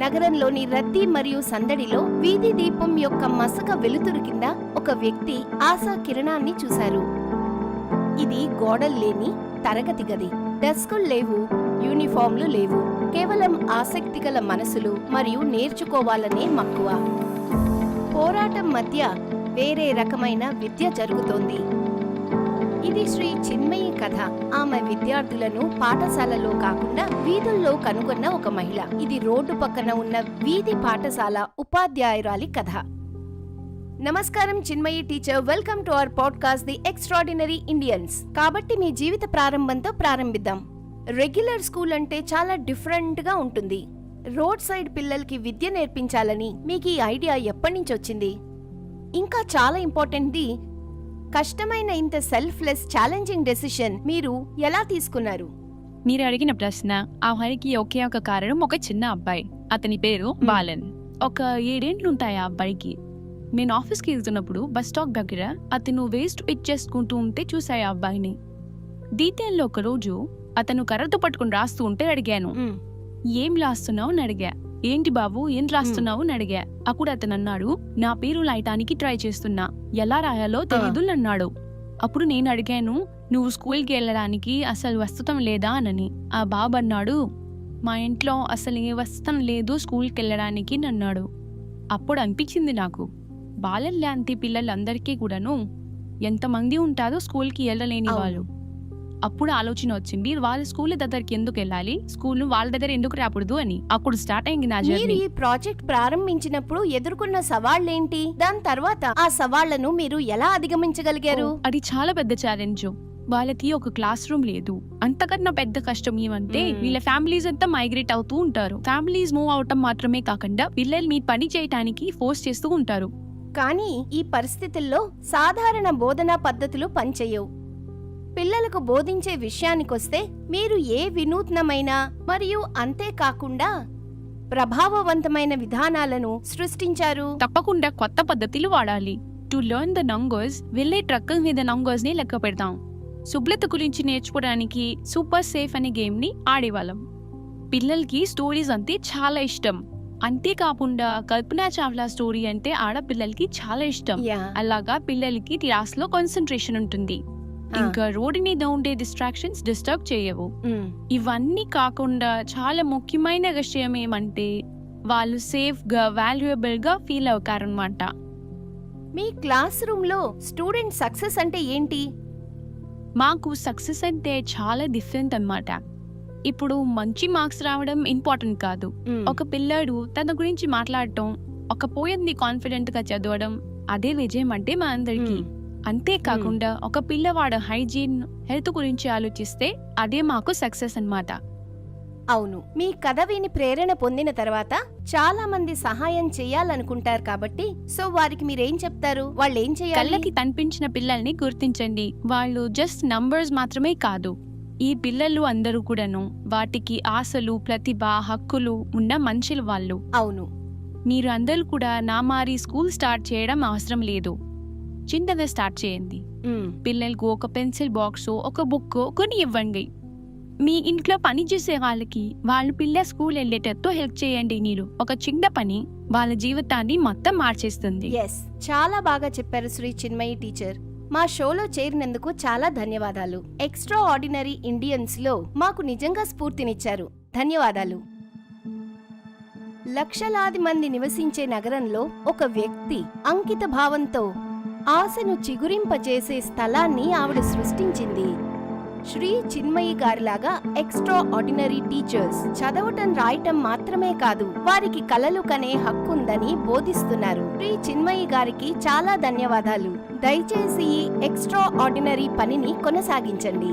నగరంలోని రద్దీ మరియు సందడిలో వీధి దీపం యొక్క మసక వెలుతురు కింద ఒక వ్యక్తి ఆశా కిరణాన్ని చూశారు. ఇది గోడలు లేని తరగతి గది. డెస్కులు లేవు, యూనిఫామ్లు లేవు. కేవలం ఆసక్తిగల మనసులు మరియు నేర్చుకోవాలనే మక్కువ. పోరాటం మధ్య వేరే రకమైన విద్య జరుగుతోంది. ఇది శ్రీ చిన్మయి కథ. ఆమె విద్యార్థులను పాఠశాలలో కాకుండా వీధుల్లో కనుగొన్న ఒక మహిళ. ఇది రోడ్డు పక్కన ఉన్న వీధి పాఠశాల ఉపాధ్యాయురాలి కథ. నమస్కారం Chinmayi teacher, welcome to our podcast the extraordinary Indians. కాబట్టి మీ జీవిత ప్రారంభంతో ప్రారంభిద్దాం. రెగ్యులర్ స్కూల్ అంటే చాలా డిఫరెంట్ గా ఉంటుంది. రోడ్ సైడ్ పిల్లలకి విద్య నేర్పించాలని మీకు ఈ ఐడియా ఎప్పటి నుంచి వచ్చింది? ఇంకా చాలా ఇంపార్టెంట్ది, కష్టమైన ఇంత సెల్ఫ్లెస్ ఛాలెంజింగ్ డెసిషన్ మీరు ఎలా తీసుకున్నారు? మీరు అడిగిన ప్రశ్న ఆహారికి ఒకే ఒక కారణం, ఒక చిన్న అబ్బాయి. అతని పేరు బాలన్. ఒక 7 ఏళ్ళు ఉంటాయి ఆ అబ్బాయికి. నేను ఆఫీస్కి వెళ్తున్నప్పుడు బస్ స్టాప్ దగ్గర అతను వేస్ట్ పిక్ చేసుకుంటూ ఉంటే చూసాయి ఆ అబ్బాయిని. డీటెయిల్లో ఒక రోజు అతను కర్రతో పట్టుకుని రాస్తూ ఉంటే అడిగాను, ఏం రాస్తున్నావు అని అడిగా. ఏంటి బాబు, ఏం రాస్తున్నావు అని అడిగా. అప్పుడు అతను అన్నాడు, నా పేరు రాయటానికి ట్రై చేస్తున్నా, ఎలా రాయాలో తెలీదు అన్నాడు. అప్పుడు నేను అడిగాను, నువ్వు స్కూల్కి వెళ్ళడానికి అసలు వసతం లేదా అని. ఆ బాబు అన్నాడు, మా ఇంట్లో అసలు ఏ వసతం లేదు స్కూల్కి వెళ్ళడానికి అన్నాడు. అప్పుడు అనిపించింది నాకు, బాలన్ లాంటి పిల్లలందరికీ కూడాను ఎంతమంది ఉంటారో స్కూల్కి వెళ్ళలేని వాళ్ళు. అప్పుడు ఆలోచన వచ్చింది, వాళ్ళ స్కూల్ దగ్గరికి ఎందుకు వెళ్ళాలి, స్కూల్ వాళ్ళ దగ్గర ఎందుకు రాకూడదు అని. అప్పుడు స్టార్ట్ అయింది నా జర్నీ. ఈ ప్రాజెక్ట్ ప్రారంభించినప్పుడు ఎదుర్కొన్న సవాళ్లేంటి? దాని తర్వాత ఆ సవాళ్లను మీరు ఎలా అధిగమించగలిగారు? అది చాలా పెద్ద ఛాలెంజ్. వాళ్ళకి ఒక క్లాస్ రూమ్ లేదు. అంతకన్నా పెద్ద కష్టం ఏమంటే వీళ్ళ ఫ్యామిలీస్ అంతా మైగ్రేట్ అవుతూ ఉంటారు. ఫ్యామిలీస్ మూవ్ అవటం మాత్రమే కాకుండా పిల్లల్ని పని చేయటానికి ఫోర్స్ చేస్తూ ఉంటారు. కానీ ఈ పరిస్థితుల్లో సాధారణ బోధనా పద్ధతులు పనిచేయవు. పిల్లలకు బోధించే విషయానికొస్తే మీరు ఏ వినూత్నమైన మరియు అంతేకాకుండా ప్రభావవంతమైన విధానాలను సృష్టించారు? తప్పకుండా కొత్త పద్ధతులు వాడాలి. టు లెర్న్ ద నంబర్స్, వెళ్ళే ట్రక్కుల మీద నంబర్స్ ని లెక్క పెడతాం. శుభ్రత గురించి నేర్చుకోవడానికి సూపర్ సేఫ్ అనే గేమ్ ని ఆడేవాళ్ళం. పిల్లలకి స్టోరీస్ అంటే చాలా ఇష్టం. అంతేకాకుండా కల్పనా చావ్లా స్టోరీ అంటే ఆడపిల్లలకి చాలా ఇష్టం. అలాగా పిల్లలకి క్లాస్ లో కాన్సన్ట్రేషన్ ఉంటుంది. ఇంకా రోడ్ మీద ఉండే డిస్ట్రాక్షన్స్ డిస్టర్బ్ చేయవు. ఇవన్నీ కాకుండా చాలా ముఖ్యమైన విషయం ఏమంటే వాళ్ళు సేఫ్ గా, వాల్యుయబుల్ గా ఫీల్ అవుతారన్నమాట. మీ క్లాస్ రూమ్ లో స్టూడెంట్ సక్సెస్ అంటే ఏంటి? మాకు సక్సెస్ అంటే చాలా డిఫరెంట్ అన్నమాట. ఇప్పుడు మంచి మార్క్స్ రావడం ఇంపార్టెంట్ కాదు. ఒక పిల్లాడు తన గురించి మాట్లాడటం, ఒక పోయం ని కాన్ఫిడెంట్ గా చదవడం, అదే విజయం అంటే మా అందరికి. అంతేకాకుండా ఒక పిల్లవాడు హైజీన్, హెల్త్ గురించి ఆలోచిస్తే అదే మాకు సక్సెస్ అన్నమాట. అవును, మీ కథ విని ప్రేరణ పొందిన తర్వాత చాలా మంది సహాయం చేయాలనుకుంటారు కాబట్టి, సో వారికి మీరేం చెప్తారు? వాళ్ళు ఏం చేయాలి? కళ్ళకి కనిపించిన పిల్లల్ని గుర్తించండి. వాళ్ళు జస్ట్ నంబర్స్ మాత్రమే కాదు. ఈ పిల్లలు అందరూ కూడాను వాటికి ఆశలు, ప్రతిభ, హక్కులు ఉన్న మనుషులు వాళ్ళు. అవును, మీరు అందరూ కూడా నామారి స్కూల్ స్టార్ట్ చేయడం అవసరం లేదు. చిన్నగా స్టార్ట్ చేయండి. పిల్లలకు ఒక పెన్సిల్ బాక్స్, ఒక బుక్ కొని ఇవ్వండి. మీ ఇంట్లో పని చేసే వాళ్ళకి వాళ్ళ పిల్ల స్కూల్ వెళ్ళేటట్టు హెల్ప్ చేయండి. మీరు ఒక చిన్న పని వాళ్ళ జీవితాన్ని మొత్తం మార్చేస్తుంది. చాలా బాగా చెప్పారు శ్రీ చిన్మయి టీచర్. మా షోలో చేరినందుకు చాలా ధన్యవాదాలు. ఎక్స్ట్రా ఆర్డినరీ ఇండియన్స్ లో మాకు నిజంగా స్ఫూర్తినిచ్చారు. ధన్యవాదాలు. లక్షలాది మంది నివసించే నగరంలో ఒక వ్యక్తి అంకిత భావంతో ఆశను చిగురింపచేసే స్థలాన్ని ఆవిడ సృష్టించింది. శ్రీ చిన్మయి గారిలాగా ఎక్స్ట్రా ఆర్డినరీ టీచర్స్ చదవటం, రాయటం మాత్రమే కాదు, వారికి కలలు కనే హక్కుందని బోధిస్తున్నారు. శ్రీ చిన్మయి గారికి చాలా ధన్యవాదాలు. దయచేసి ఈ ఎక్స్ట్రా ఆర్డినరీ పనిని కొనసాగించండి.